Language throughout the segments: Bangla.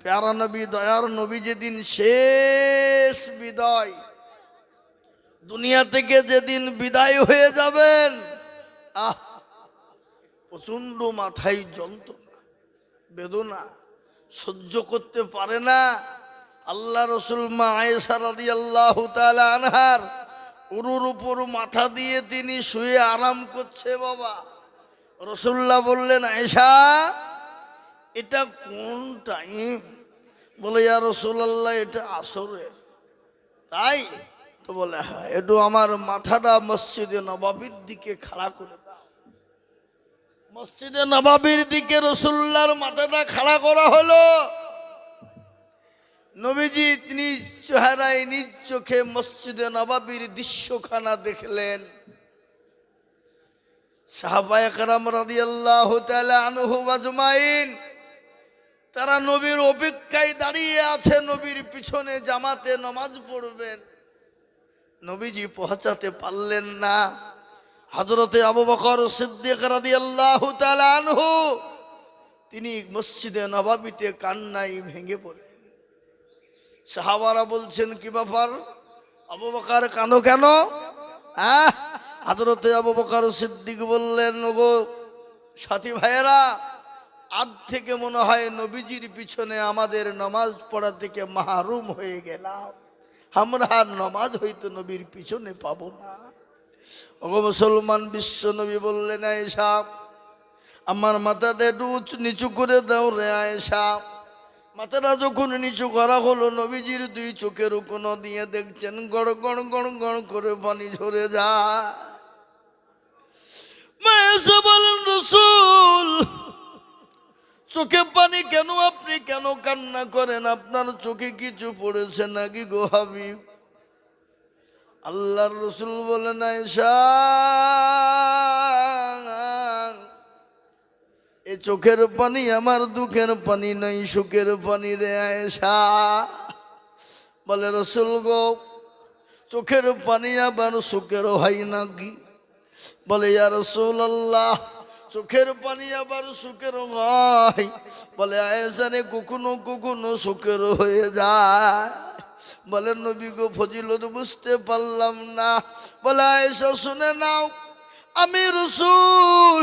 প্যারা নবী দয়ার নবী যেদিন শেষ বিদায়, দুনিয়া থেকে যেদিন বিদায় হয়ে যাবেন, প্রচন্ড মাথায় যন্ত্রণা বেদনা সহ্য করতে পারে না। আল্লাহ রসুল মা আয়েশা রাদিয়াল্লাহু তাআলা আনহার উরুর উপর মাথা দিয়ে তিনি শুয়ে আরাম করছে। বাবা রসুল্লাহ বললেন, আয়েশা এটা কোন টাইম? বলে, ইয়া রাসূলুল্লাহ এটা আসরের। তাই তো? বলে, হ্যাঁ, একটু আমার মাথাটা মসজিদে নববীর দিকে খাড়া করে দাও। মসজিদে নববীর দিকে রাসূলুল্লাহর মাথাটা খাড়া করা হলো। নবীজি নিজ চেহারায় নিজ চোখে মসজিদে নববীর দৃশ্যখানা দেখলেন। সাহাবায়ে কেরাম রাদিয়াল্লাহু তাআলা আনহুম আজমাইন তারা নবীর অপেক্ষায় দাঁড়িয়ে আছে, নবীর পিছনে জামাতে নামাজ পড়বেন। নবীজি পৌঁছাতে পারলেন না। হযরতে আবু বকর সিদ্দিক রাদিয়াল্লাহু তাআলা আনহু তিনি মসজিদে নববীতে কান্নায় ভেঙে পড়লেন। সাহাবারা বলছেন, কি ব্যাপার আবু বকর, কাঁদো কেন? হযরতে আবু বকর সিদ্দিক বললেন, ওগো সাথী ভাইয়েরা, আজ থেকে মনে হয় নবীজির পিছনে আমাদের নামাজ পড়া থেকে মাহরুম হয়ে গেলাম। আমরা আর নামাজ হয়তো নবীর পিছনে পাবো না। ওগো মুসলমান, বিশ্ব নবী বললেন, আয়েশা আমার মাথাটা একটু নিচু করে দাও রে আয়েশা। মাথাটা যখন নিচু করা হলো, নবীজির দুই চোখের কোণ দিয়ে দেখছেন গড় গড় গড় গড় করে পানি ঝরে যায়। আয়েশা বলেন, রাসূল চোখে পানি কেন? আপনি কেন কান্না করেন? আপনার চোখে কিছু পড়েছে নাকি গো হাবিব? আল্লাহর রাসূল বলেন, আয়েশা এই চোখের পানি আমার দুঃখের পানি নয়, সুখের পানি রে আয়েশা। বলে, রাসূল গো চোখের পানি আবার সুখের হয় নাকি? বলে, ইয়া রাসূলুল্লাহ চোখের পানি আবার সুখের হয়। বলে, আয়েশা রে কখনো কখনো সুখের হয়ে যায়। বলে, নবী গো ফজিলত বুঝতে পারলাম না। বলে, আয়েশা শুনে নাও, আমি রাসূল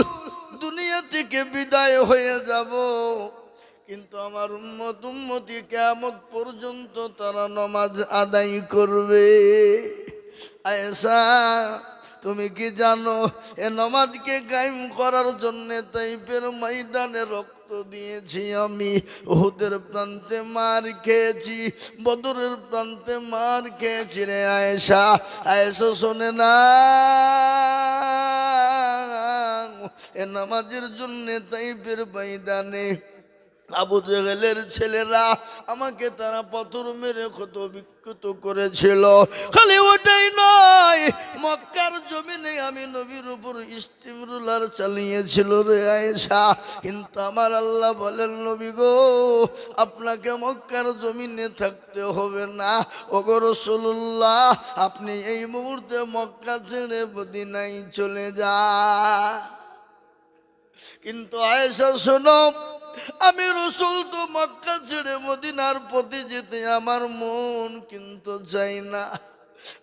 দুনিয়া থেকে বিদায় হয়ে যাব, কিন্তু আমার উম্মতি কিয়ামত পর্যন্ত তারা নামাজ আদায় করবে। আয়েশা তুমি কি জানো এ নামাজকে কায়েম করার জন্য তাইফের ময়দানে রক্ত দিয়েছি আমি, উহুদের প্রান্তে মার খেয়েছি, বদরের প্রান্তে মার খেয়েছি রে আয়েশা। আয়েশা শোনে না, এ নামাজের জন্য তাইফের ময়দানে আবু জেহেলের ছেলেরা আমাকে তারা পাথর মেরে ক্ষত বিক্ষত করেছিল। খালি ওটাই নয়, মক্কার জমিনে আমি নবীর উপর ইস্তিমরুলার চালিয়েছিল রে আয়েশা। কিন্তু আমার আল্লাহ বলেন, নবী গো আপনাকে মক্কার জমিনে থাকতে হবে না। ওগো রাসূলুল্লাহ আপনি এই মুহূর্তে মক্কা ছেড়ে মদিনায় চলে যান। কিন্তু আয়েশা শোনো, আমি রাসূল তো মক্কা ছেড়ে মদিনার পথে যেতে আমার মন কিন্তু চাই না।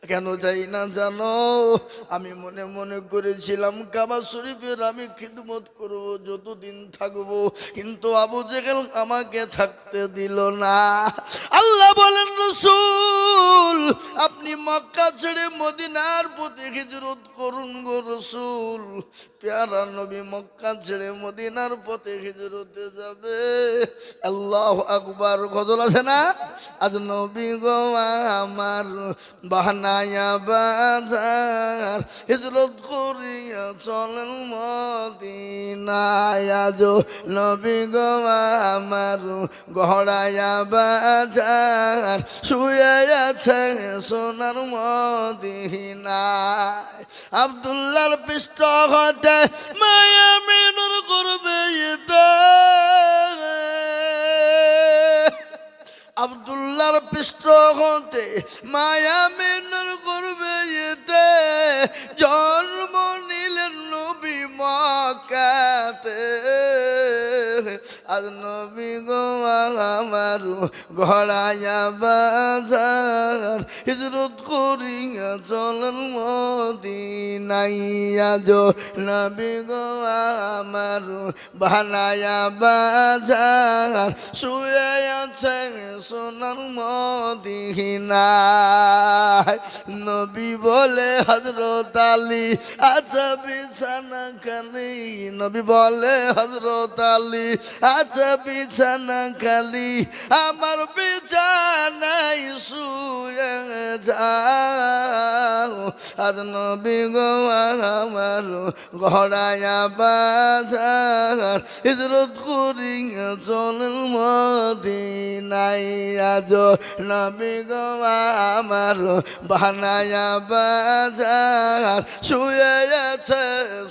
কেন চাই না জানো? আমি মনে মনে করেছিলাম কাবা শরীফের আমি খিদমত করব যতদিন থাকবো, কিন্তু আবু জেহেল আমাকে থাকতে দিল না। আল্লাহ বলেন, রাসূল আপনি মক্কা ছেড়ে মদিনার পথে হিজরত করুন গো রাসূল। প্যারা নবী মক্কা ছেড়ে মদিনার পথে হিজরতে যাবে। আল্লাহু আকবার। গজল আছে না? আজ নবী গো আমার বানায়া বাজার হিজরত করিয়া চলেন মদিনায়। আজ নবী গো আমার গড়ায়া বাজার শুয়ে আছে সোনার মদিনায়। আব্দুল্লাহর পৃষ্ঠ হতে মায়া মিনুর করবে আব্দুল্লাহর পৃষ্ঠ হতে মায়া মিনুর করবে জন্ম নিলেন নবী মক্কাতে। আজ নবী গো আমার ঘোড়ায়া বাজার হিজরত করিয়া চলন মদিনায় আজ নবী গো আমার বানায়া বাজার শুয়ে আছে সোনার মদিনায় নবী বলে হযরত আলী আচ্ছা বিছানা খালি নবী বলে হযরত আলী আচ্ছা বিছানা খালি আমার বিছানায় শুয়ে যাও আজ নবী গো আমার ঘোড়ায়া বাজার হিজরত করিয়া চলেন মদিনায় আজ নবী গো আমার বানায়া বাজার শুয়ে আছে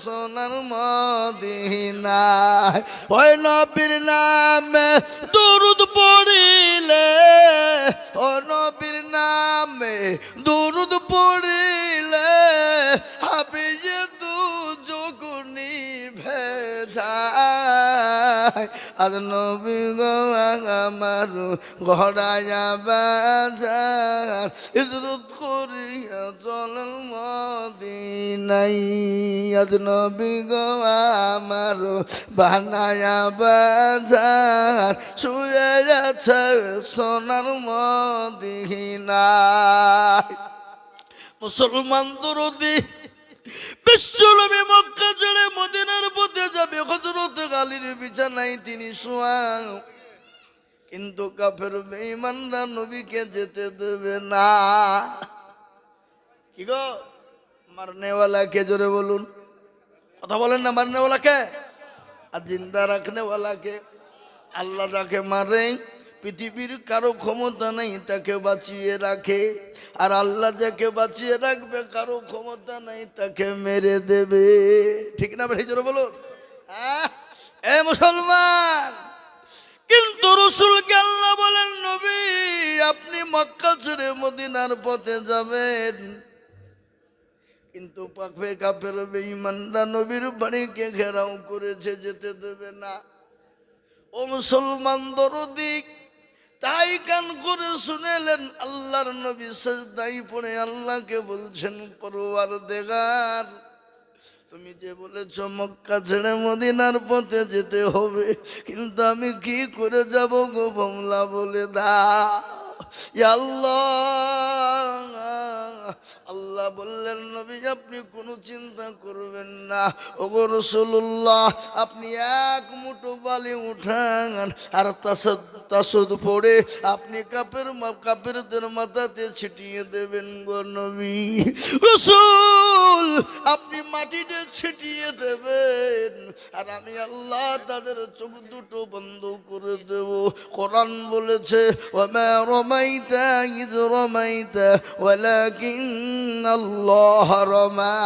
সোনার মদিনায় ওই নবীর নামে দুরূদ পড়িলে ও নবীর নামে দুরূদ পড়িলে হাবিয়ে দু যোগুনি ভেজায় আজ নবী গো আমার ঘোড়ায়া বাজার হিজরত করিয়া চলেন মদিনায় আজ নবী গো আমার বানায়া বাজার শুয়ে আছে সোনার মদিনায় মুসলমান দরদি বিশ্বনবী মক্কা ছেড়ে মদিনার পথে যাবে হযরত আলীর বিছানায় তিনি শোয়া কিন্তু কাফের বেঈমানরা নবীকে যেতে দেবে না কি গো মারনেওয়ালা কে জোরে বলুন কথা বলেন না মারনেওয়ালা কে আর জিন্দা রাখনেওয়ালা কে আল্লাহ যাকে মারে পৃথিবীর কারো ক্ষমতা নেই তাকে বাঁচিয়ে রাখে আর আল্লাহ যাকে বাঁচিয়ে রাখবে কারো ক্ষমতা নেই তাকে মেরে দেবে ঠিক না ভাই জোরে বলুন এ মুসলমান কিন্তু রাসূলকে আল্লাহ বলেন নবী আপনি মক্কা ছেড়ে মদিনার পথে যাবেন কিন্তু পাকবে কাফের বেঈমানরা নবীর বাড়িকে ঘেরাও করেছে যেতে দেবে না ও মুসলমান দরদি তাই কান করে শুনেলেন আল্লাহর নবী সিজদায় পড়ে আল্লাহকে বলছেন পরওয়ারদিগার তুমি যে বলেছো মক্কা ছেড়ে মদিনার পথে যেতে হবে কিন্তু আমি কি করে যাব গো মাওলা বলে দাও ইয়া আল্লাহ আল্লাহ বললেন নবী আপনি কোনো চিন্তা করবেন না ওগো রাসূলুল্লাহ আপনি এক মুঠো বালি উঠান আর তাসদ পড়ে আপনি কাফেরদের মাথাতে ছিটিয়ে দেবেন গো নবী রাসূল আপনি মাটিতে ছিটিয়ে দেবেন আর আমি আল্লাহ তাদের চোখ দুটো বন্ধ করে দেব কোরআন বলেছে ওয়া রমাইতা ইয রমাইতা ওয়ালাকিন আল্লাহ রমা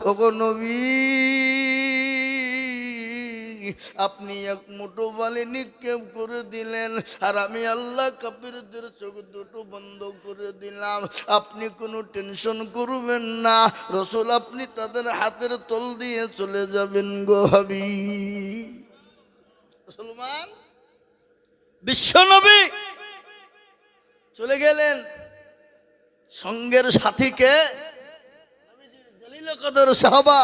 ওগো নবী আপনি এক মুঠো বালি নিক্ষেপ করে দিলেন আর আমি আল্লাহ কাফিরদের চোখ দুটো বন্ধ করে দিলাম আপনি কোনো টেনশন করবেন না রাসূল আপনি তাদের হাতের তল দিয়ে চলে যাবেন গো হাবিব মুসলমান বিশ্বনবী চলে গেলেন সঙ্গের সাথীকে নবীজির জলিল কদর সাহাবা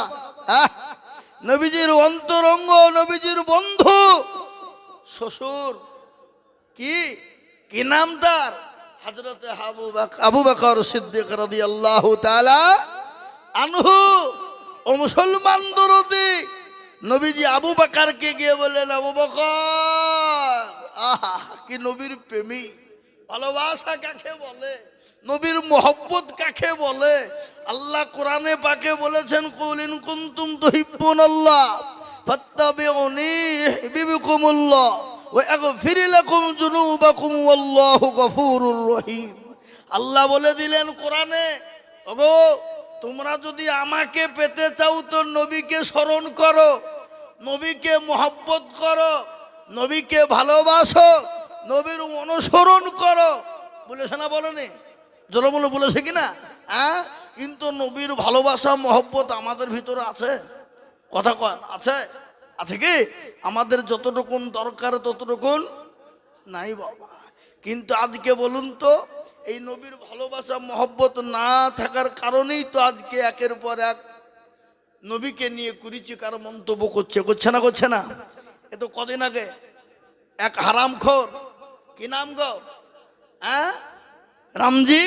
নবীজির অন্তরঙ্গ নবীজির বন্ধু শ্বশুর কি কি নাম তার হযরতে আবু বকর সিদ্দিক রাদিয়াল্লাহু তাআলা আনহু ও মুসলমান দরদি নবীজি আবু বকরকে গিয়ে বললেন আবু বকর আহা কি নবীর প্রেমী ভালোবাসা কাকে বলে নবীর মোহব্বত কাকে বলে আল্লাহ কোরআনে পাকে বলেছেন কুল ইন কুনতুম তুহিব্বুনাল্লাহ ফাত্তাবিউনি ইউহিব্বুকুমুল্লাহ ওয়া ইয়াগফির লাকুম যুনুবাকুম ওয়াল্লাহু গফুরুর রহিম আল্লাহ বলে দিলেন কোরআনে ওগো তোমরা যদি আমাকে পেতে চাও তো নবীকে স্মরণ করো নবীকে মোহব্বত করো নবীকে ভালোবাসো নবীর অনুসরণ করো বলেছে না বলেনি জোরমূল বলেছে কিনা কিন্তু নবীর ভালোবাসা মহব্বত আমাদের ভিতরে আছে কথা কয় আছে আছে কি আমাদের যতটুকুন দরকার ততটুকুন নাই বাবা। কিন্তু আজকে বলুন তো, এই নবীর ভালোবাসা মহব্বত না থাকার কারণেই তো আজকে একের পর এক নবীকে নিয়ে কুরুচি কার মন্তব্য করছে না। এ তো কদিন আগে এক হারামখোর, কি নাম গো, হ্যাঁ, রামজি,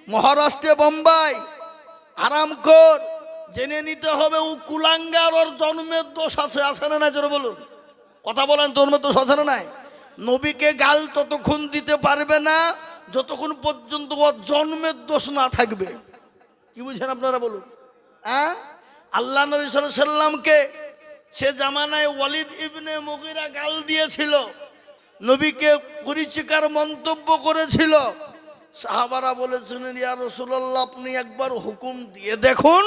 মহারাষ্ট্রে বোম্বাই, হারামখোর, জেনে নিতে হবে ও কুলাঙ্গার, ওর জন্মের দোষ আছে না নাই? জোরে বলুন, কথা বলেন, জন্মের দোষ আছে না নাই? নবীকে গাল ততক্ষণ দিতে পারবে না যতক্ষণ পর্যন্ত ওর জন্মের দোষ না থাকবে। কি বুঝছেন আপনারা বলুন? হ্যাঁ, আল্লাহ নবী সাল্লাল্লাহু আলাইহি সাল্লামকে সে জামানায় ওয়ালিদ ইবনে মুগিরা গাল দিয়েছিল, নবীকে কুরুচিকার মন্তব্য করেছিল। সাহাবারা বলেছিলেন, ইয়া রাসূলুল্লাহ, আপনি একবার হুকুম দিয়ে দেখুন,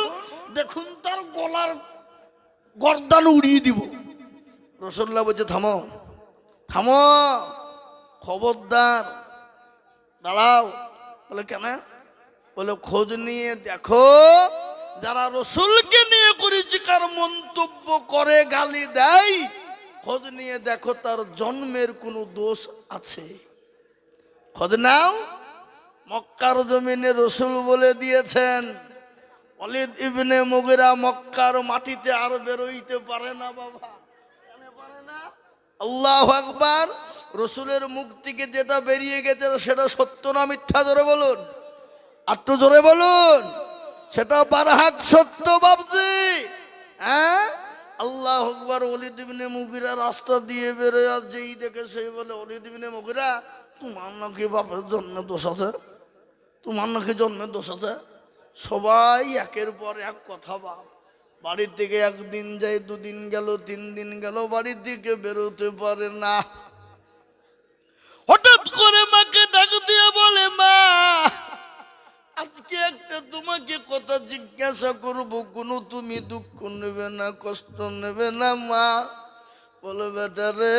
দেখুন তার গলার গর্দান উড়িয়ে দিব। রাসূলুল্লাহ বলছে, থামো থামো, খবরদার, দাঁড়াও। বলে কেন? বলে খোঁজ নিয়ে দেখো, যারা রসুলকে নিয়ে কুরুচিকার মন্তব্য করে, গালি দেয়, খোঁজ নিয়ে দেখো তার জন্মের কোনো দোষ আছে। খোঁজ নাও। মক্কার জমিনে রসুল বলে দিয়েছেন, ওয়ালিদ ইবনে মুগিরা মক্কার মাটিতে আর বেরোইতে পারে না বাবা, পারে না। আল্লাহু আকবার। রসুলের মুখ থেকে যেটা বেরিয়ে গেছে সেটা সত্য না মিথ্যা? জোরে বলুন, একটু জোরে বলুন। সেটা বারহাক সত্য বাবজি। হ্যাঁ, আল্লাহু আকবার। ওয়ালিদ ইবনে মুগিরা রাস্তা দিয়ে বেরোয়, আর যেই দেখে সেই বলে, ওয়ালিদ ইবনে মুগিরা, তোমার নাকি বাপের জন্মের দোষ আছে, তোমার নাকি জন্মের দোষ আছে। সবাই একের পর এক কথা। বাপ বাড়ির থেকে একদিন যায়, দুদিন গেল, 3 দিন গেল, বাড়ির দিকে বেরোতে পারে না। হঠাৎ করে মাকে ডাক দিয়ে বলে, মা, আজকে একটা তোমাকে কথা জিজ্ঞাসা করবো, কোনো তুমি দুঃখ নেবে না, কষ্ট নেবে না মা? বলে, বেটা রে,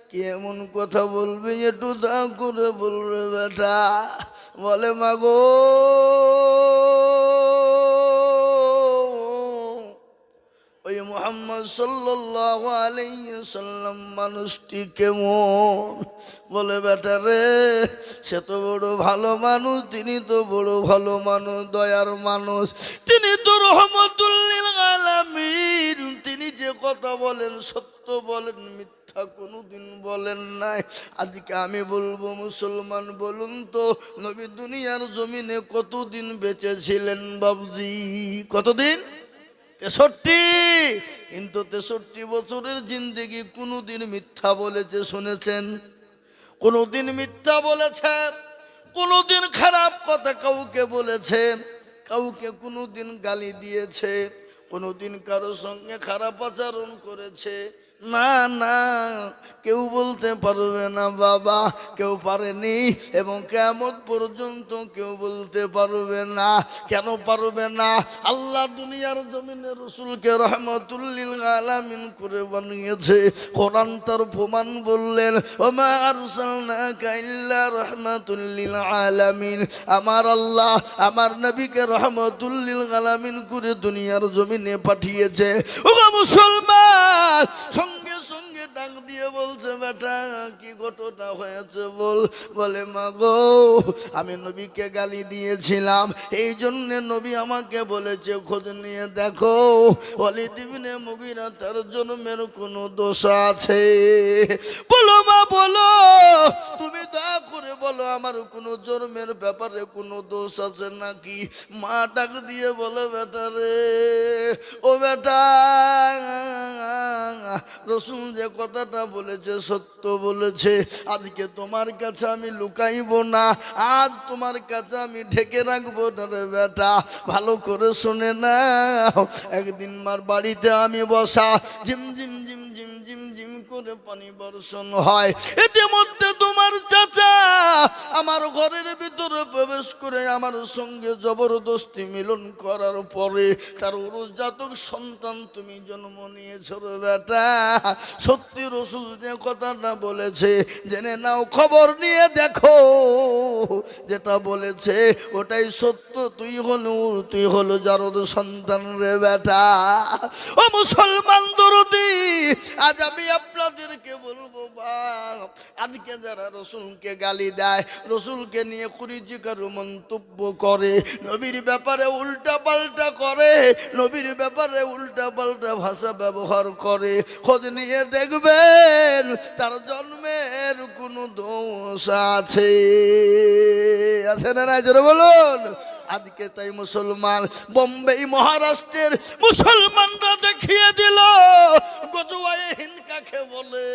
কি এমন কথা বলবি, একটু দা করে বলবে বেটা। বলে, মা গো, ওই মুহাম্মদ সাল্লাল্লাহু আলাইহি সাল্লাম মানুষটি কেমন? বলে, বেটা রে, সে তো বড় ভালো মানুষ, তিনি তো বড় ভালো মানুষ, দয়ার মানুষ, তিনি তো রহমাতুল লিল আলামিন। তিনি যে কথা বলেন সত্য বলেন, মিথ্যা কোনোদিন বলেন নাই। আজকে আমি বলবো, মুসলমান বলুন তো, নবী দুনিয়ার জমিনে কতদিন বেঁচে ছিলেন বাবজি? কতদিন? 63। কিন্তু 63 বছরের জিন্দেগি কোনোদিন মিথ্যা বলেছে শুনেছেন? কোনোদিন মিথ্যা বলেছে? কোনোদিন খারাপ কথা কাউকে বলেছে? কাউকে কোনোদিন গালি দিয়েছে? কোনোদিন কারো সঙ্গে খারাপ আচরণ করেছে? না না, কেউ বলতে পারবে না বাবা, কেউ পারেনি, এবং কিয়ামত পর্যন্ত কেউ বলতে পারবে না। কেন পারবে না? আল্লাহ দুনিয়ার জমিনে রসুলকে রহমাতুল লিল আলামিন করে বানিয়েছে। কোরআন তার প্রমাণ বললেন, ওমা আরসালনাকা ইল্লা রাহমাতুল লিল আলামিন। আমার আল্লাহ আমার নবীকে রহমাতুল লিল আলামিন করে দুনিয়ার জমিনে পাঠিয়েছে। ওগো মুসলমান, সঙ্গে সঙ্গে ডাক দিয়ে বলছে, বেটা কি ঘটনা হয়েছে বল। বলে, মা গো, আমি নবীকে গালি দিয়েছিলাম, এই জন্য নবী আমাকে বলেছে খোঁজ নিয়ে দেখো, ওয়ালিদ ইবনে মুগিরা তার জন্মের কোনো দোষ আছে? বলো মা, বলো, তুমি দয়া করে বলো, আমার কোনো জন্মের ব্যাপারে কোনো দোষ আছে নাকি? মা ডাক দিয়ে বলে, বেটা রে, ও বেটা, রসুল যে কথাটা বলেছে সত্য বলেছে। আজকে তোমার কাছে আমি লুকাইব না, আজ তোমার কাছে আমি ঢেকে রাখবো না রে বেটা, ভালো করে শুনে নাও। একদিন মার বাড়িতে আমি বসা, ঝিম ঝিম ঝিম ঝিম ঝিম ঝিম করে পানি বর্ষণ হয়। ইতিমধ্যে তোমার চাচা আমার ঘরের ভিতরে প্রবেশ করে আমার সঙ্গে জবরদস্তি মিলন করার পরে তার উরুজাতক সন্তান তুমি জন্ম নিয়েছ রে বেটা। সত্যি রসুল যে কথাটা বলেছে জেনে নাও, খবর নিয়ে দেখো, যেটা বলেছে ওটাই সত্য। তুই হলো জারদ সন্তান রে বেটা। ও মুসলমান দরদি, আজ আমি আপনাদেরকে বলবো বাপ, আজকে যারা রসুলকে গালি দেয়, রসুলকে নিয়ে কুরুচিকর মন্তব্য করে, নবীর ব্যাপারে উল্টা পাল্টা করে, নবীর ব্যাপারে উল্টা পাল্টা ভাষা ব্যবহার করে, খোঁজ নিয়ে দেখবেন তার জন্মের কোনো দোষ আছে না নাই? জোরে বলুন। আজকে তাই মুসলমান, বোম্বে মহারাষ্ট্রের মুসলমানরা দেখিয়ে দিল গজওয়ায়ে হিন্দ কাকে বলে।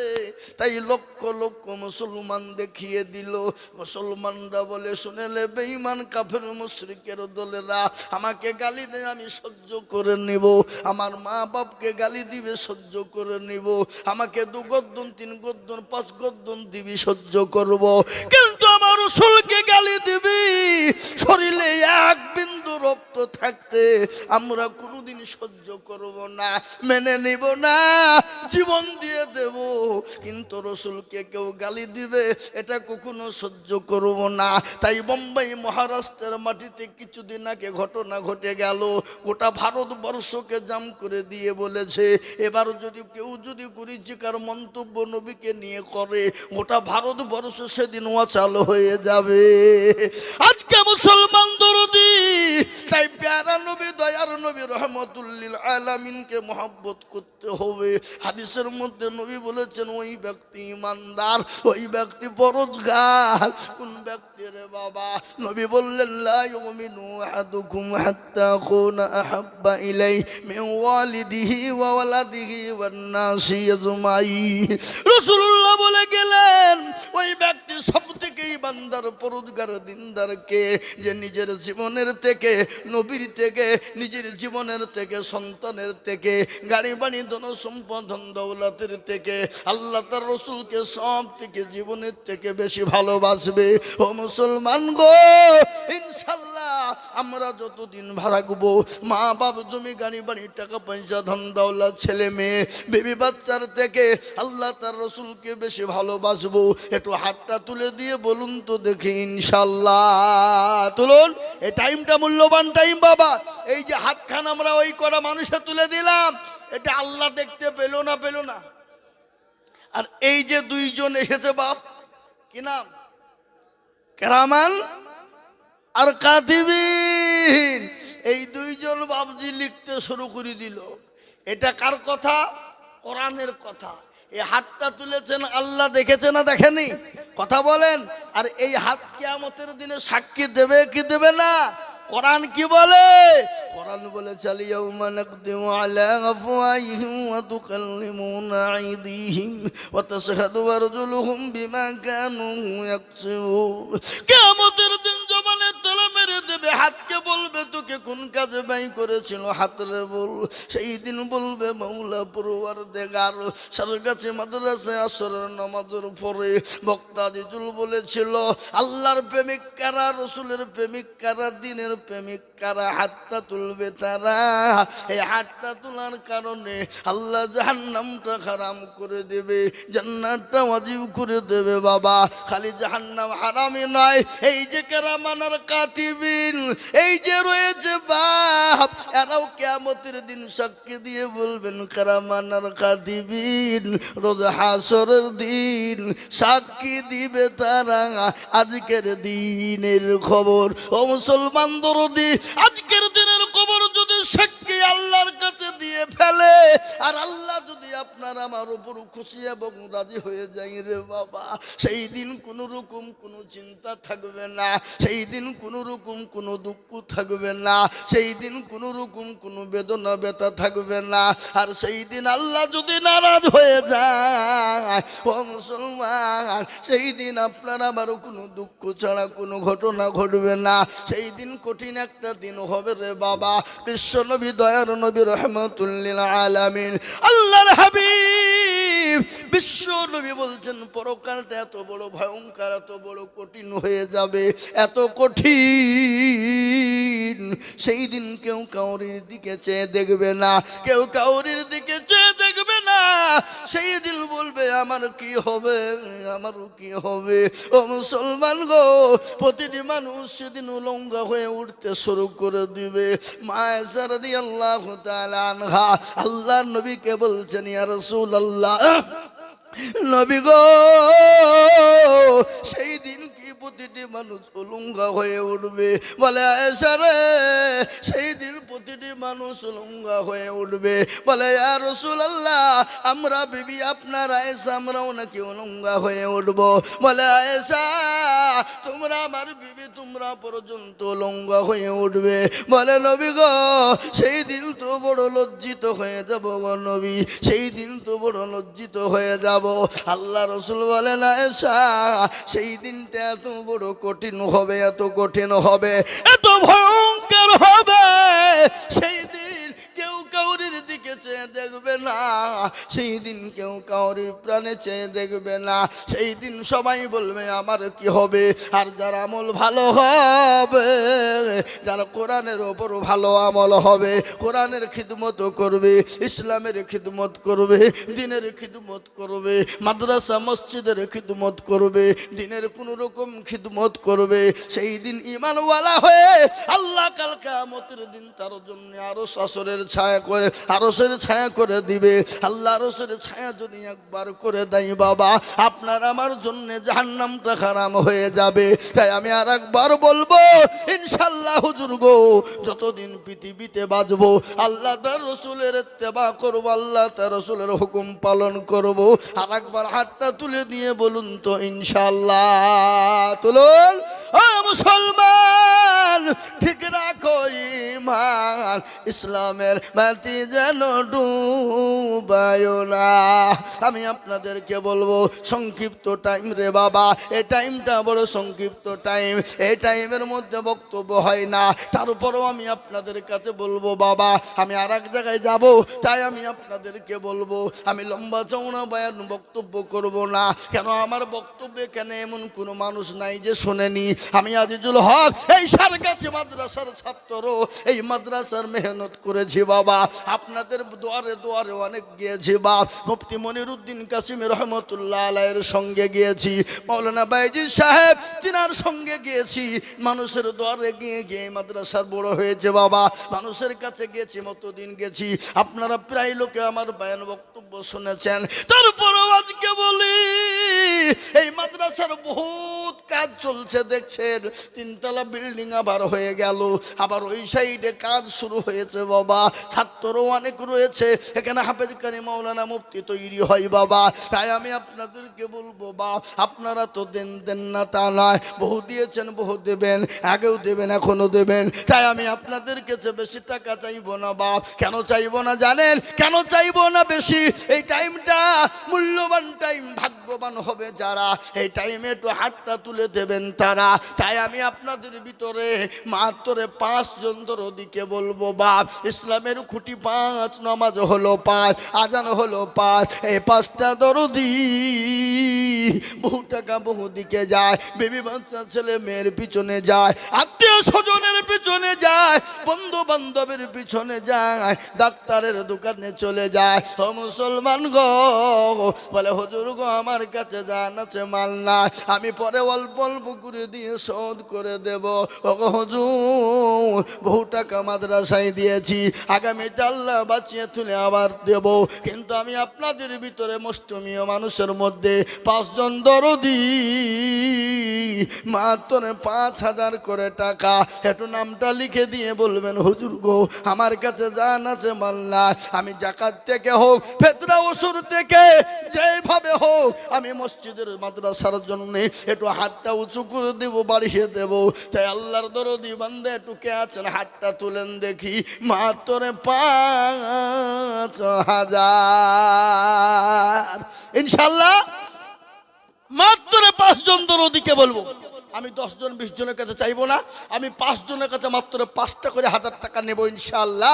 তাই লক্ষ লক্ষ মুসলমান দেখিয়ে দিল। মুসলমানরা বলে, শুনেলে বেঈমান কাফের মুশরিকের দলেরা আমাকে গালি দেয়, আমি সহ্য করে নিব। আমার মা বাপকে গালি দিবে, সহ্য করে নিব। আমাকে 2 গদ্দন 3 গদ্দন 5 গদ্দন দিবি, সহ্য করব। কিন্তু আমার রাসূলকে গালি দিবি, শরীরে 1 বিন্দু রক্ত থাকতে আমরা কোনোদিন সহ্য করব না, মেনে নিব না, জীবন দিয়ে দেব। কিন্তু রসুলকে কেউ গালি দিবে, এটা কখনো সহ্য করব না। তাই বোম্বাই মহারাষ্ট্রের মাটিতে কিছুদিন আগে ঘটনা ঘটে গেল, গোটা ভারতবর্ষকে জাম করে দিয়ে বলেছে, এবার কেউ যদি কুরুচিকর মন্তব্য নবীকে নিয়ে করে, গোটা ভারতবর্ষ সেদিন অচল হয়ে যাবে। আজকে মুসলমান দরদি, তাই প্যারা নবী, দয়ার নবী রহমতুল লিল আলামিনকে মহব্বত করতে হবে। হাদিসের মধ্যে নবী বলেছেন, ওই ব্যক্তি ইমানদার, ওই ব্যক্তি পরহেজগার। কোন ব্যক্তি রে বাবা? নবী বললেন, লা ইউমিনু আহাদুকুম হাত্তা আকুনা আহাব্বা ইলাইহি মিন ওয়ালিদিহি ওয়া ওয়ালাদিহি ওয়ান নাসি আজমাইন। রাসূলুল্লাহ বলে গেলেন, ওই ব্যক্তি সবথেকে ইমানদার পরহেজগার দিনদার কে? যে নিজের জীবনের থেকে, নবীর থেকে, নিজের জীবনের থেকে, সন্তানের থেকে, গাড়ি বাড়ি ধন সম্পদ ধন দৌলতের থেকে, আল্লাহ তার রসুলকে সব থেকে, জীবনের থেকে বেশি ভালোবাসবে। ও মুসলমান গো, ইনশাল্লাহ আমরা যতদিন ভাড়াবো, মা বাপ, জমি গাড়ি বাড়ি, টাকা পয়সা, ধন দৌলত, ছেলে মেয়ে, বেবি বাচ্চার থেকে আল্লাহ তার রসুলকে বেশি ভালোবাসবো। একটু হাতটা তুলে দিয়ে বলুন তো দেখি ইনশাল্লাহ। তুলুন, এই টাইমটা মূল্যবান টাইম বাবা। এই যে হাতখান আমরা ওই করা মানুষে তুলে দিলাম, এটা আল্লাহ দেখতে পেল না? আর এই যে 2 জন এসেছে বাপ, কি নাম? কেরামান আর কাতিবিন। এই 2 জন বাবজি লিখতে শুরু করে দিল। এটা কার কথা? কোরআনের কথা। এই হাতটা তুলেছেন আল্লাহ দেখেছে না দেখেনি? কথা বলেন। আর এই হাত কিয়ামতের দিনে সাক্ষী দেবে কি দেবে না? কোরআন কি বলে? কোরআন বলে, ইয়াউমা নাকদিমু আলা আফওয়াহিহিম ওয়া তুকাল্লিমুনা আইদিহিম ওয়া তাশহাদু আরজুলুহুম বিমা কানু ইয়াকসিবুন। কিয়ামতের দিন জবানে তালা মেরে দেবে, হাতকে বলবে, তোকে কোন কাজে ব্যয় করেছিল? হাতরে বল। সেই দিন বলবে, মাওলা পরওয়ারদিগার, সরকাছে মাদ্রাসায় আসরের নামাজের পরে বক্তা দিজুল বলেছিল, আল্লাহর প্রেমিক কারা, রসুলের প্রেমিক কারা, দিনের প্রেমিক কারা? হাতটা তুলবে তারা। এই হাতটা তোলার কারণে আল্লাহ জাহান্নামটা হারাম করে দেবে, জান্নাতটা ওয়াজিব করে দেবে বাবা। খালি জাহান্নাম হারামই নয়, এই যে কেরামান আর কাতিবিন, এই যে রয়েছে বাপ, এরাও কিয়ামতের দিন সাক্ষী দিয়ে বলবেন, কেরামান আর কাতিবিন রোজ হাসরের দিন সাক্ষী দিবে তারা আজকের দিনের খবর। ও মুসলমান দরদি, আজকের দিনের খবর যদি সাক্ষী আল্লাহর কাছে দিয়ে ফেলে, আর আল্লাহ যদি আপনার আমার উপর খুশি এবং রাজি হয়ে যায় রে বাবা, সেই দিন কোনো রকম কোনো চিন্তা থাকবে না, সেই দিন কোনো রকম কোনো দুঃখ থাকবে না, সেই দিন কোনো রকম কোনো বেদনা ব্যথা থাকবে না। আর সেই দিন আল্লাহ যদি নারাজ হয়ে যায়, ও মুসলমান, সেই দিন আপনার আমারও কোনো দুঃখ ছাড়া কোনো ঘটনা ঘটবে না। সেই দিন কঠিন একটা দিন হবে রে বাবা। বিশ্ব নবী, দয়ার নবী, রহমতুল লিল আলামিন, আল্লাহর হাবিব বিশ্ব নবী বলছেন পরকালটা এত বড় ভয়ঙ্কর, এত বড় কঠিন হয়ে যাবে, এত কঠিন, সেই দিন কেউ কাউরির দিকে চেয়ে দেখবে না, কেউ কাউরির দিকে চেয়ে দেখবে না। সেই দিন বলবে আমার কি হবে, আমারও কি হবে। ও মুসলমান গো, প্রতিটি মানুষ সেদিন উলঙ্গ হয়ে উঠতে শুরু করে দিবে। মা আয়েশা রাদিয়াল্লাহু তাআলা আনহা আল্লাহর নবীকে বলছেন, ইয়া রাসূলুল্লাহ, নবী গো, সেই দিন কি প্রতিটি মানুষ উলঙ্গ হয়ে উঠবে? বলে আয়েশা রে, সেই দিন প্রতিটি মানুষ উলঙ্গ হয়ে উঠবে। বলে ইয়া রাসূলুল্লাহ, আমরা বিবি আপনার আয়েশা আমরাও নাকি উলঙ্গ হয়ে উঠব? বলে আয়েশা, তোমরা আমার বিবি, তোমরা পর্যন্ত উলঙ্গ হয়ে উঠবে। বলে নবী গো, সেই দিন তো বড় লজ্জিত হয়ে যাব গো নবী, সেই দিন তো বড় লজ্জিত হয়ে যাব। আল্লাহ রাসূল বলেন আয়েশা, সেই দিনটা এত বড় কঠিন হবে, এত কঠিন হবে, এত ভয়ঙ্কর হবে, সেই দিন কেউ কাউরির দিকে চেয়ে দেখবে না, সেই দিন কেউ কাউরির প্রাণে চেয়ে দেখবে না। সেই দিন সবাই বলবে আমার কি হবে। আর যার আমল ভালো হবে, যারা কোরআনের ওপর ভালো আমল হবে, কোরআনের খিদমত করবে, ইসলামের খিদমত করবে, দ্বীনের খিদমত করবে, মাদ্রাসা মসজিদের খিদমত করবে, দ্বীনের কোন রকম খিদমত করবে, সেই দিন ঈমানওয়ালা হয়ে আল্লাহ কাল কিয়ামতের দিন তার জন্য আরশের ছায়া করে, আরশের ছায়া করে দিবে। আল্লাহ আরশের ছায়া যদি একবার করে দেয় বাবা, আপনার আমার জন্য জাহান্নামটা হারাম হয়ে যাবে। তাই আমি আর একবার বলবো, ইনশাআল্লাহ হুজুর গো, যতদিন পৃথিবীতে বাঁচবো আল্লাহ তার রাসূলের ইত্তেবা করব, আল্লাহ তার রাসূলের হুকুম পালন করব। আর একবার হাতটা তুলে দিয়ে বলুন তো ইনশাআল্লাহ। তুলুন। ও মুসলমান, ঠিক রাখো ঈমান, ইসলামের বাতি যেন ডুবায়ো না। আমি আপনাদেরকে বলবো, সংক্ষিপ্ত টাইম রে বাবা, এই টাইমটা বড় সংক্ষিপ্ত টাইম, এই টাইমের মধ্যে বক্তব্য হয় না। তারপরেও আমি আপনাদের কাছে বলবো বাবা, আমি আর এক জায়গায় যাব, তাই আমি আপনাদেরকে বলবো, আমি লম্বা চওড়া বয়ান বক্তব্য করব না। কেন আমার বক্তব্যে কেন এমন কোনো মানুষ নাই যে শোনেনি? আমি আজিজুল হক, এই সারগাছি মাদ্রাসার ছাত্র, এই মাদ্রাসার মেহনত করেছি বাবা, আপনাদের দুয়ারে দুয়ারে অনেক গিয়েছি বাপ। মুফতি মনিরুদ্দিন কাসিম রহমতুল্লাহ আলাইহির সঙ্গে গিয়েছি, মৌলানা বাইজিদ সাহেব তিনার সঙ্গে গিয়েছি, মানুষের দুয়ারে গিয়ে গিয়ে মাদ্রাসার বড় হয়েছে বাবা, মানুষের কাছে গিয়েছি, মতদিন গেছি। আপনারা প্রায় লোকে আমার বয়ান বক্তব্য শুনেছেন। তারপরেও আজকে বলি, এই মাদ্রাসার বহুত কাজ চলছে দেখছেন, তিনতলা বিল্ডিং আবার হয়ে গেল, আবার ওই সাইডে কাজ শুরু হয়েছে বাবা, ছাত্রও অনেক রয়েছে, এখানে হাফেজ কারি মাওলানা মুফতি তৈরি হয় বাবা। তাই আমি আপনাদেরকে বলবো বা, আপনারা তো দেন দেন না তা নয়, বহু দিয়েছেন, বহু দেবেন, আগেও দেবেন, এখনো দেবেন। তাই আমি আপনাদের কাছে বেশি টাকা চাইবো না বাপ। কেন চাইবো না জানেন? কেন চাইবো না বেশি? এই টাইমটা মূল্যবান টাইম, ভাগ্যবান হবে যারা এই টাইমে একটু হাতটা তুলে দেবেন তারা। তাই আমি আপনাদের ভিতরে মাত্র 5 জন দরদিকে বলবো বাপ, ইসলামের খুঁটি 5, নামাজ হলো 5, আজান হলো 5, এই 5টা দরদি বহু টাকা বহু দিকে যায়, বেবি বাচ্চা ছেলে মেয়ের পিছনে যায়, আত্মীয় স্বজনের পিছনে যায়, বন্ধু বান্ধবের পিছনে যায়, ডাক্তারের দোকানে চলে যায়। ও মুসলমান গো, বলে হুজুর গো আমার কাছে জান আছে, মাল না, আমি পরে অল্প অল্প করে দিয়ে শোধ করে দেব। ও হুজুর, বহু টাকা মাদ্রাসায় দিয়েছি, আগামীতে আল্লাহ বাঁচিয়ে তুলে আবার দেব, কিন্তু আমি আপনাদের ভিতরে মুষ্টমীয় মানুষের মধ্যে 5 জন দরদি মাত্র 5,000 করে টাকা, একটু নামটা লিখে দিয়ে বলবেন হুজুর গো আমার কাছে জান আছে, মাল না, আমি যাকাত থেকে হোক, ফিতরা ওসুর থেকে, যেভাবে হোক আমি মসজিদের মাদ্রাসার জন্য একটু হাতটা উঁচু করে দেব, বাড়িয়ে দেব। তাই আল্লাহর দরদি বান্দা একটু কে আছেন, হাতটা তুলেন দেখি। মাত্র 5,000 ইনশাল্লাহ, মাত্র 5 জন দরদিকে বলবো, আমি 10 জন 20 জনের কাছে চাইবো না, আমি 5 জনের কাছে মাত্র 5টা করে 1000 টাকা নেব ইনশাআল্লাহ।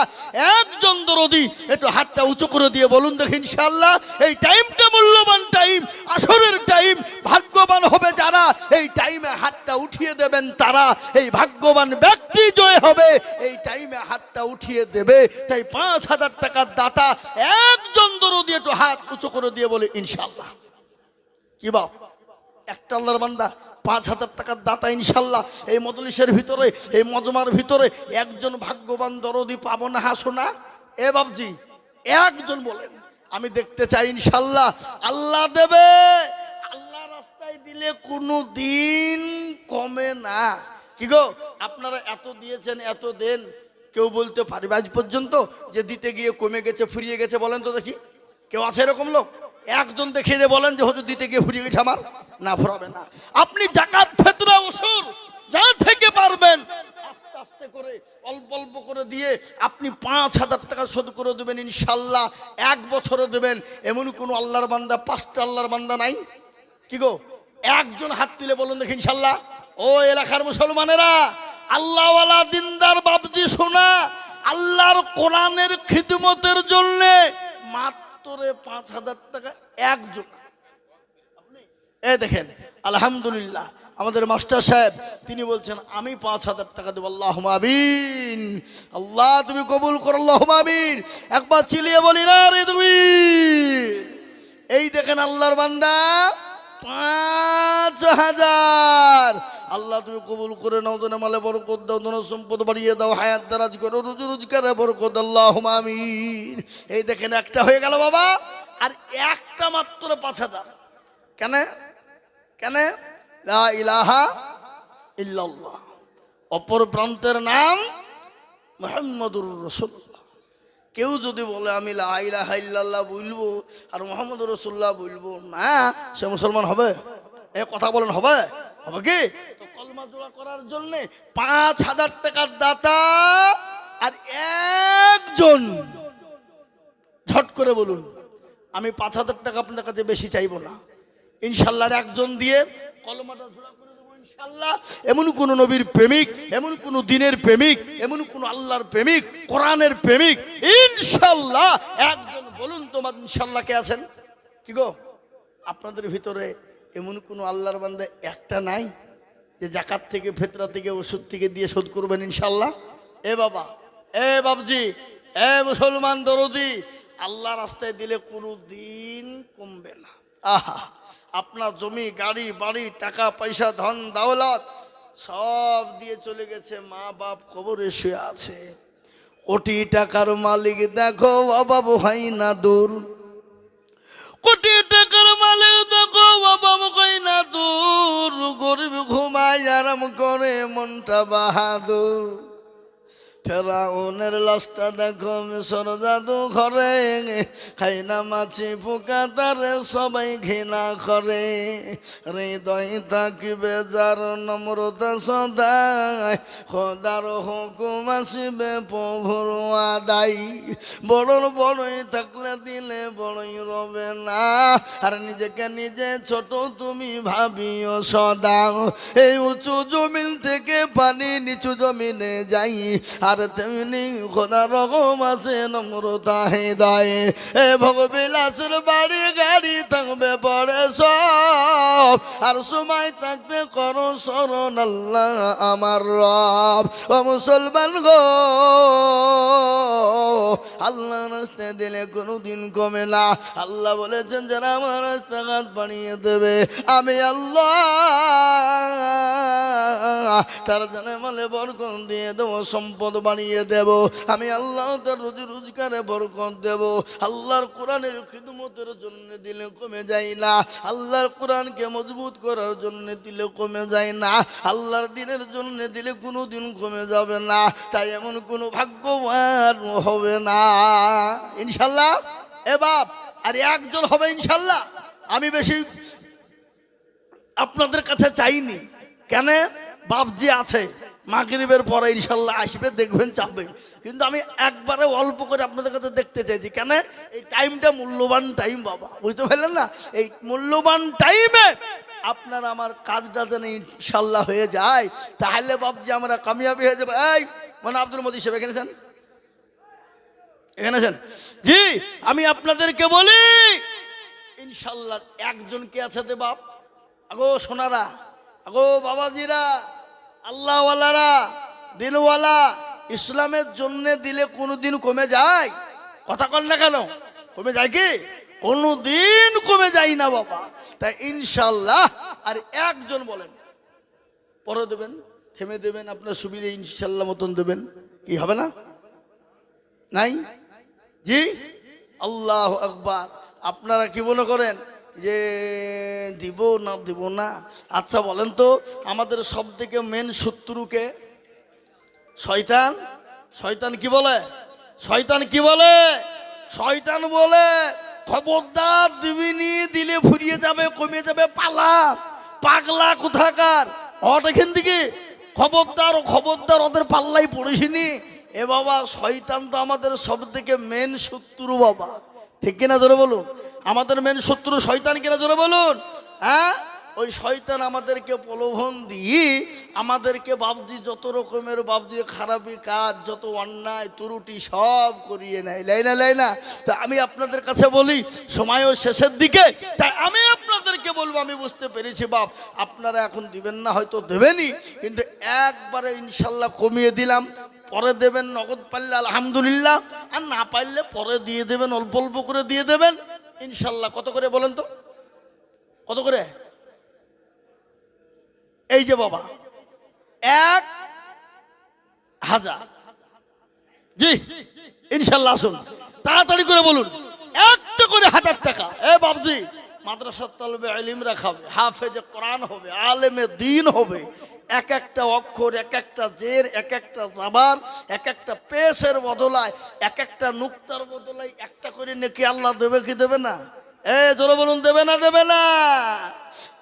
একজন দরদি একটু হাতটা উঁচু করে দিয়ে বলুন দেখি ইনশাআল্লাহ। এই টাইমটা মূল্যবান টাইম, আসরের টাইম। ভাগ্যবান হবে যারা এই টাইমে হাতটা উঠিয়ে দেবেন, তারা এই ভাগ্যবান ব্যক্তি জয় হবে। এই টাইমে হাতটা উঠিয়ে দেবে। তাই 5000 টাকার দাতা একজন দরদি একটু হাত উঁচু করে দিয়ে বলে ইনশাআল্লাহ। কি বাপ, একটা আল্লাহর বান্দা 5000 টাকার দাতা ইনশাআল্লাহ। এই মজলিসের ভিতরে, এই মজমার ভিতরে একজন ভাগ্যবান দরদি পাবো না? হাসো না এ বাবজি, একজন বলেন, আমি দেখতে চাই ইনশাআল্লাহ। আল্লাহ দেবে, আল্লাহ রাস্তায় দিলে কোনো দিন কমে না। কি গো, আপনারা এত দিয়েছেন, এত দেন, কেউ বলতে পারবে আজ পর্যন্ত যে দিতে গিয়ে কমে গেছে, ফুরিয়ে গেছে? বলেন তো দেখি, কেউ আছে এরকম লোক? একজন দেখিয়ে দিয়ে বলেন যে হুজুর দিতে গিয়ে ফুরিয়ে গেছে আমার। না, ফুরাবে না। আপনি জাকাত, ফিতরা, ওসুর যা থেকে পারবেন আস্তে আস্তে করে, অল্প অল্প করে দিয়ে আপনি 5000 টাকা শোধ করে দেবেন ইনশাআল্লাহ। 1 বছরে দেবেন। এমন কোন আল্লাহর বান্দা, 5টা আল্লাহর বান্দা নাই? কি গো, একজন হাত তুলে বলুন দেখি ইনশাআল্লাহ। ও এলাকার মুসলমানেরা, আল্লাহওয়ালা দিনদার বাবজি শোনা, আল্লাহর কোরআনের খিদমতের জন্য মাত্র 5000 টাকা একজন। এ দেখেন, আলহামদুলিল্লাহ, আমাদের মাস্টার সাহেব তিনি বলছেন আমি 5000 টাকা দেব। আল্লাহুম্মা আমিন। আল্লাহ তুমি কবুল করো, আল্লাহুম্মা আমিন। একবার চিলিয়ে বলি না রে তুমি। এই দেখেন আল্লাহর বান্দা 5000। আল্লাহ তুমি কবুল করে নাও, ধনে মালে বরকত দাও, ধন সম্পদ বাড়িয়ে দাও, হায়াত দারাজ করো, রুজি রোজগারে বরকত, আল্লাহুম্মা আমিন। এই দেখেন একটা হয়ে গেল বাবা, আর একটা মাত্র 5000। কেন? কেন? লা ইলাহা ইল্লাল্লাহ, অপর প্রান্তের নাম মুহাম্মাদুর রাসূলুল্লাহ। কেউ যদি বলে আমি লা ইলাহা ইল্লাল্লাহ বলবো আর মুহাম্মাদুর রাসূলুল্লাহ বলবো না, সে মুসলমান হবে? এ কথা বলেন, হবে? হবে কি? তো কলমা জোড়া করার জন্য 5000 টাকার দাতা আর একজন, ঝট করে বলুন আমি 5000 টাকা আপনার কাছে বেশি চাইবো না ইনশাআল্লাহ। একজন দিয়ে কলমাটা জোড়া করে দেবো ইনশাআল্লাহ। এমন কোন নবীর প্রেমিক, এমন কোন দিনের প্রেমিক, এমন কোন আল্লাহর প্রেমিক, কোরআনের প্রেমিক ইনশাআল্লাহ একজন বলুন তোমার ইনশাআল্লাহ কে আছেন? কি গো, আপনাদের ভিতরে এমন কোন আল্লাহর বান্দা একটা নাই যে জাকাত থেকে, ফিতরা থেকে, ওষুধ থেকে দিয়ে শোধ করবেন ইনশাআল্লাহ? এ বাবা, এ বাবজি, এ মুসলমান দরদি, আল্লাহ রাস্তায় দিলে কোনো দিন কমবে না। আহা, আপনার জমি, গাড়ি, বাড়ি, টাকা পয়সা, ধন দৌলত সব দিয়ে চলে গেছে, মা বাপ কবরে শুয়ে আছে। কোটি টাকার মালিক দেখো অভাব হয় না দূর, কোটি টাকার মালিক দেখো অভাব হয় না দূর, গরিব ঘুমায় আরাম করে মনটা বাহাদুর। ফেরাউনের লাশটা দেখো মিশর জাদু ঘরে, খাই না মাছি পোকা তারে সবাই ঘৃণা করে। হৃদয় থাকিবে যার নম্রতা সদায়, খোদার হুকুম আসিবে প্রভুর আদায়। বড়র বড়ই থাকলে দিলে বড়ই রবে না, আর নিজেকে নিজে ছোট তুমি ভাবিও সদা। এই উঁচু জমিন থেকে পানি নিচু জমিনে যাই, আর তেমনি খোদা রকম আছে নম্রতা হৃদয়। এ ভোগবিলাসের বাড়ি গাড়ি থাকবে পরে সব, আর সময় থাকবে করো শরণ আল্লাহ আমার রব। ও মুসলমান গো, আল্লাহ রাস্তায় দিলে কোনোদিন কমে না। আল্লাহ বলেছেন যারা আমার রাস্তাঘাট বানিয়ে দেবে আমি আল্লাহ তার জানে মালে বরকত দিয়ে দেবো, সম্পদ বানিয়ে দেব আমি আল্লাহ, তার রুজি রোজগারে বরকত দেব। আল্লাহর কোরআনের খিদমতের জন্য দিলে কমে যায় না, আল্লাহর কোরআনকে মজবুত করার জন্য দিলে কমে যায় না, আল্লাহর দিনের জন্য দিলে কোনো দিন কমে যাবে না। তাই এমন কোনো ভাগ্যবান হবে না ইনশাল্লাহ। এ বাপ, আর একজন হবে ইনশাল্লাহ। আমি বেশি আপনাদের কাছে চাইনি, কেন? বাপ যে আছে মাগরিবের পরে ইনশাল্লাহ আসবে, দেখবেন চাপবে। কিন্তু আমি একবারে অল্প করে আপনাদের কাছে দেখতে চাইছি। কেন? এই টাইমটা মূল্যবান টাইম বাবা, বুঝতে পারলেন না? এই মূল্যবান টাইমে আপনার আমার কাজটা যেন ইনশাল্লাহ হয়ে যায়, তাহলে বাবজি আমরা কামিয়াবি হয়ে যাবো। এই মানে আব্দুল মজিদ সাহেব এখানে আছেন? এখানে আছেন? জি, আমি আপনাদেরকে বলি ইনশাল্লাহ একজন কে আছে দে বাপ, আগো সোনারা, আগো বাবাজিরা, আল্লাহওয়ালারা, দিনওয়ালা, ইসলামের জন্য দিলে কোনোদিন কমে যায়? কথা কন না কেন? কমে যায় কি? কোনোদিন কমে যায় না বাবা। তাই ইনশাল্লাহ আর একজন বলেন পরে দেবেন, থেমে দেবেন, আপনার সুবিধে ইনশাল্লাহ মতন দেবেন, কি হবে না? নাই? জি, আল্লাহু আকবার। আপনারা কি মনে করেন যে দিব না দিব না? আচ্ছা বলেন তো, আমাদের সব থেকে মেন শত্রুকে শয়তান। শয়তান কি বলে? শয়তান কি বলে? শয়তান বলে খবরদার দিবিনি, দিলে ফুরিয়ে যাবে, কমে যাবে, পালা, পাগলা কোথাকার, হট এখান থেকে, খবরদার খবরদার, ওদের পাল্লাই পড়েছিনি। এ বাবা, শয়তান তো আমাদের সব থেকে মেন শত্রু বাবা, ঠিক কিনা জোরে বলুন? আমাদের মেন শত্রু শয়তান কিনা জোরে বলুন? হ্যাঁ, ওই শয়তান আমাদেরকে প্রলোভন দিয়ে আমাদেরকে বাবজি যত রকমের বাবজি খারাপি কাজ, যত অন্যায় ত্রুটি সব করিয়ে নেয়, লাই না? তা আমি আপনাদের কাছে বলি সময়ও শেষের দিকে, তাই আমি আপনাদেরকে বলবো, আমি বুঝতে পেরেছি বাপ, আপনারা এখন দিবেন না, হয়তো দেবেনই, কিন্তু একবারে ইনশাল্লাহ কমিয়ে দিলাম। পরে দেবেন নগদ পারলে আলহামদুলিল্লাহ, আর না পারলে পরে দিয়ে দেবেন, অল্প অল্প করে দিয়ে দেবেন ইনশাল্লাহ। কত করে বলেন তো? কত করে? এই যে বাবা 1000। জি ইনশাল্লাহ, আসুন তাড়াতাড়ি করে বলুন, একটা করে 1000 টাকা। এ বাবজি, মাদ্রাসার তালবে ইলম রাখাবে, হাফেজে কোরআন হবে, আলেমে দ্বীন হবে, এক একটা অক্ষর, এক একটা জের, এক একটা জাবার, এক একটা পেশের বদলায়, এক একটা নুক্তার বদলায় একটা করে নেকি আল্লাহ দেবে কি দেবে না? এ জোরে বলুন, দেবে না? দেবে না?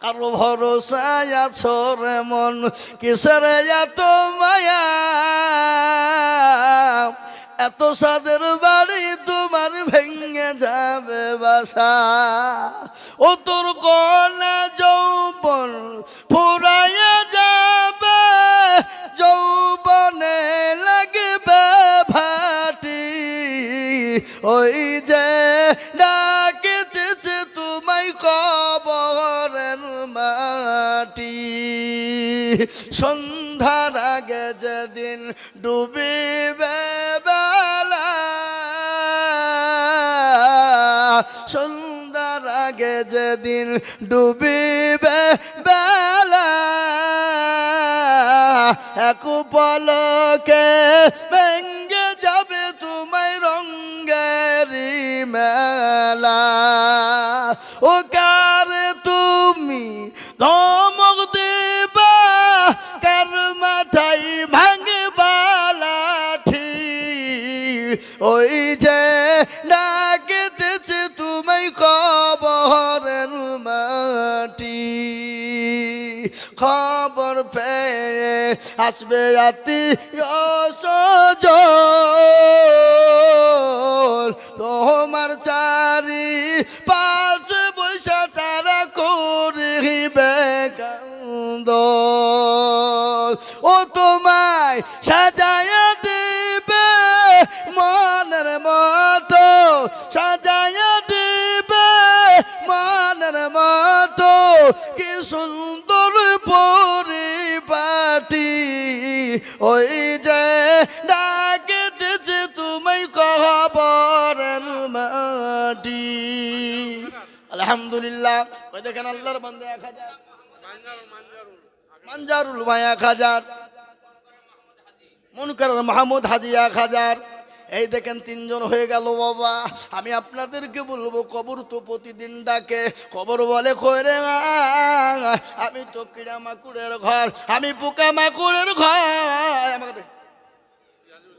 কারো ভরসায় আছো রে মন, কিসের এত মায়া, এত সাদের বাড়ি তোমার ভেঙে যাবে বাসা, ও তোর কনা যৌবন ফুরাইয়া যাবে, যৌবনে লাগবে ভাটি, ওই যে ডাকিতেছে তোমায় কবরের মাটি, সন্ধ্যার আগে যেদিন ডুবিবে বেলা, সন্ধ্যার আগে যেদিন ডুবিবে বেলা, এক পলকে ভেঙে যাবে তোমায় রঙ্গেরি মেলা, ও কারে তুমি ধমক দিবা, কার মাথায় ভাঙবা লাঠি, ওই যে ডাকিতেছে তোমায় কবরের মাটি, খবর পেয়ে আসবে আত্মীয় স্বজন, তোমার চারি পাশ বৈশা তারা করিবে কান্দন, ও তোমায় সাজায়া দিবে মনের মতো, সাজায়া দিবে মনের মতো, কি সুন্দর পরিপাটি, ওই যে ডাকিতেছে তুমি কবরের মাটি। আলহামদুলিল্লাহ। ওই দেখেন আল্লাহর বান্দা 1000, মানজারুল ভাই 1000, মুনকার মাহমুদ হাজি 1000। এই দেখেন 3 জন হয়ে গেল বাবা। আমি আপনাদেরকে বলবো, কবর তো প্রতিদিন ডাকে, কবর বলে কইরে আমি তো কিড়া মাকুড়ের ঘর, আমি পোকা মাকুড়ের ঘর,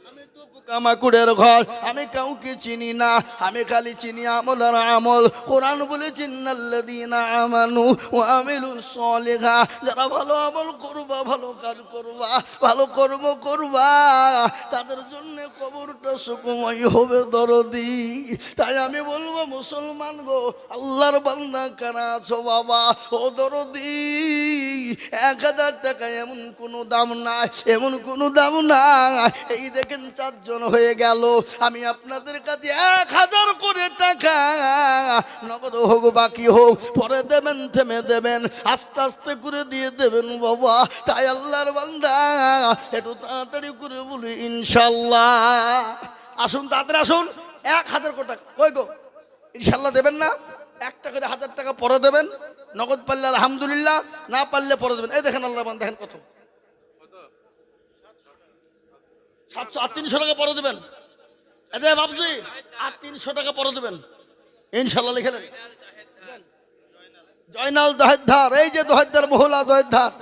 আমি তো কামাকুড়ের ঘর, আমি কাউকে চিনি না, আমি খালি চিনি আমল আর আমল। কোরআন বলেছে ইন্নাল্লাযীনা আমানু ওয়া আমিলুস সলিহাত, যারা ভালো আমল করবা, ভালো কাজ করবা, ভালো কর্ম করবা, তাদের জন্য কবরটা সুখময় হবে দরদি। তাই আমি বলবো মুসলমান গো, আল্লাহর বান্দা কারা আছো বাবা, ও দরদি, 1000 টাকা এমন কোনো দাম নাই, এমন কোনো দাম নাই। এই দেখেন 4 জন হয়ে গেল, আমি আপনাদের কাছে 1000 করে টাকা নগদ হোক বাকি হোক পরে দেবেন, থেমে দেবেন, আস্তে আস্তে করে দিয়ে দেবেন বাবা। তাই আল্লাহর বান্দা একটু তাড়াতাড়ি করে বলি ইনশাল্লাহ। আসুন তাড়াতাড়ি আসুন, 1000 করে টাকা কই গো, ইনশাল্লাহ দেবেন না? 1 টাকা করে 1000 টাকা পরে দেবেন, নগদ পারলে আলহামদুলিল্লাহ, না পারলে পরে দেবেন। এই দেখেন আল্লাহর বান্দা, দেখেন কত 700 আর 300 টাকা পরে দেবেন। এই বাবুজি আর 300 টাকা পরে দেবেন ইনশাল্লাহ। লিখেলেন জয়নাল দহেদ্দার, এই যে দহেদ্দার মহলা দহেদ্দার,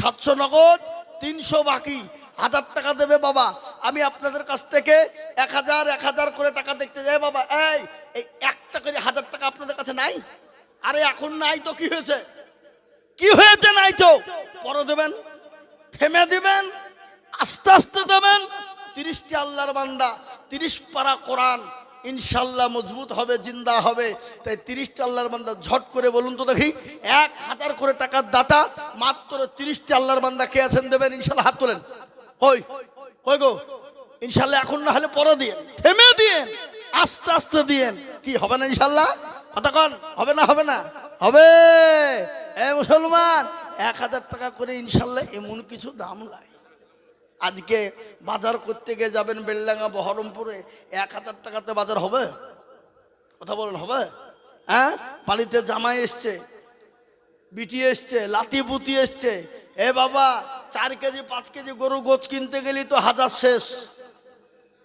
700 নগদ, 300 বাকি, 1000 টাকা দেবে বাবা। আমি আপনাদের কাছ থেকে 1000 করে টাকা দেখতে যাই বাবা। এই 1 টাকা 1000 টাকা আপনাদের কাছে নাই? আরে এখন নাই তো কি হয়েছে, কি হয়েছে? নাই তো পরে দেবেন, থেমে দিবেন, আস্তে আস্তে দেবেন। 30টি আল্লাহর বান্দা, 30 পারা কোরআন ইনশাল্লাহ মজবুত হবে, জিন্দা হবে। তাই 30টি আল্লাহর বান্দা ঝট করে বলুন তো দেখি, 1000 করে টাকার দাতা মাত্র 30টি আল্লাহর বান্দা কে আছেন দেবেন ইনশাল্লাহ? হাত তোলেন। কই কই গো, ইনশাল্লাহ এখন না হলে পরে দিয়েন, থেমে দিয়েন, আস্তে আস্তে দিয়েন। কি হবে না ইনশাল্লাহ? কথা কন, হবে না? হবে না? হবে। এ মুসলমান, 1000 টাকা করে ইনশাল্লাহ এমন কিছু দাম নাই। আজকে বাজার করতে গিয়ে যাবেন বেলডাঙ্গা বহরমপুরে, 1000 টাকাতে বাজার হবে? কথা বলেন, হবে? হ্যাঁ, বাড়িতে জামাই এসছে, বিটি এসছে, লাতি পুতি এসছে, এ বাবা 4 কেজি 5 কেজি গরু গোছ কিনতে গেলি তো 1000 শেষ,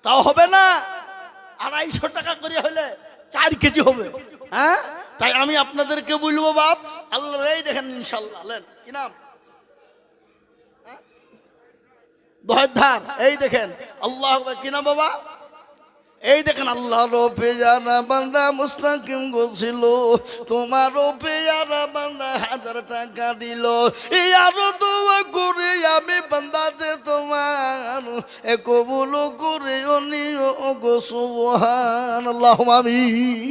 তাও হবে না? 250 টাকা করে হলে 4 কেজি হবে। হ্যাঁ, তাই আমি আপনাদেরকে বলবো বাপ, আল্লাহ এই দেখেন ইনশাল্লাহ, কি নাম দহেদ্দার, এই দেখেন আল্লাহ, কি নাম বাবা? এই দেখেন আল্লাহর পেয়ারা বান্দা মুস্তাকিম গোছিল, তোমার পেয়ারা বান্দা 1000 টাকা দিল। এই আরো দোয়া করে আমি বান্দা যে তোমার কবুল করে নিও গো সুবহানাল্লাহ, আমিন।